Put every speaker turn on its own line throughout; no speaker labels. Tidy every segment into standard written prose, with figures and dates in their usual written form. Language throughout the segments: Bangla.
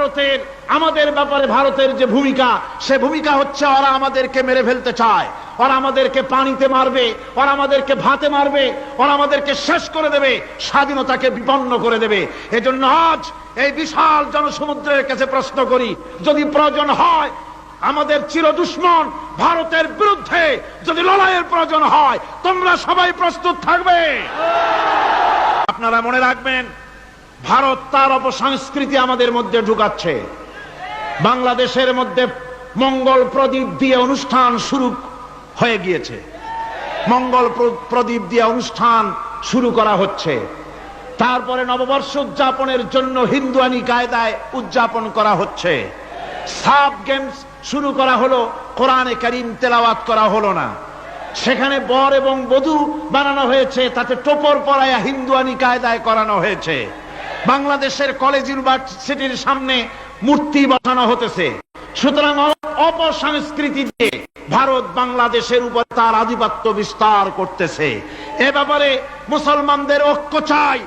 ভারতের আমাদের ব্যাপারে ভারতের যে ভূমিকা, সে ভূমিকা হচ্ছে ওরা আমাদেরকে মেরে ফেলতে চায়, ওরা আমাদেরকে পানিতে মারবে, ওরা আমাদেরকে ভাতে মারবে, ওরা আমাদেরকে শেষ করে দেবে, স্বাধীনতাকে বিপন্ন করে দেবে। এজন্য আজ এই বিশাল জনসমুদ্রের কাছে প্রশ্ন করি, যদি প্রয়োজন হয় আমাদের চির দুশ্মন ভারতের বিরুদ্ধে যদি লড়াইয়ের প্রয়োজন হয়, তোমরা সবাই প্রস্তুত থাকবে। আপনারা মনে রাখবেন, ভারত তার অপসংস্কৃতি আমাদের মধ্যে ঢুকাচ্ছে। বাংলাদেশের মধ্যে মঙ্গল প্রদীপ দিয়ে অনুষ্ঠান শুরু হয়ে গিয়েছে, মঙ্গল প্রদীপ দিয়ে অনুষ্ঠান শুরু করা হচ্ছে। তারপরে নববর্ষ উদযাপনের জন্য হিন্দুয়ানি কায়দায় উদযাপন করা হচ্ছে। সাব গেমস শুরু করা হলো, কোরআনে কারীম তেলাওয়াত করা হলো না। সেখানে বর এবং বধূ বানানো হয়েছে, তাতে টোপর পরায়া হিন্দুয়ানি কায়দায় করানো হয়েছে। বাংলাদেশের কলেজ ইউনিভার্সিটির সামনে মূর্তি বসানো হতেছে। সুতরাং অপসংস্কৃতি দিয়ে ভারত বাংলাদেশের উপর তার আধিপত্য বিস্তার করতেছে। এ ব্যাপারে মুসলমানদের ঐক্য চাই।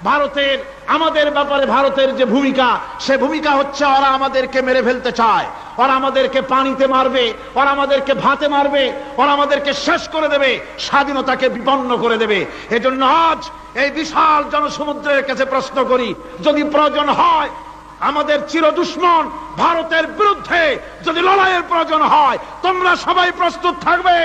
ভারতের আমাদের ব্যাপারে ভারতের যে ভূমিকা, সে ভূমিকা হচ্ছে ওরা আমাদেরকে মেরে ফেলতে চায়, ওরা আমাদেরকে পানিতে মারবে, ওরা আমাদেরকে ভাতে মারবে, ওরা আমাদেরকে শেষ করে দেবে, স্বাধীনতাকে বিপন্ন করে দেবে। এজন্য আজ এই বিশাল জনসমুদ্রের কাছে প্রশ্ন করি, যদি প্রয়োজন হয় আমাদের চির দুশ্মন ভারতের বিরুদ্ধে যদি লড়াইয়ের প্রয়োজন হয়, তোমরা সবাই প্রস্তুত থাকবে।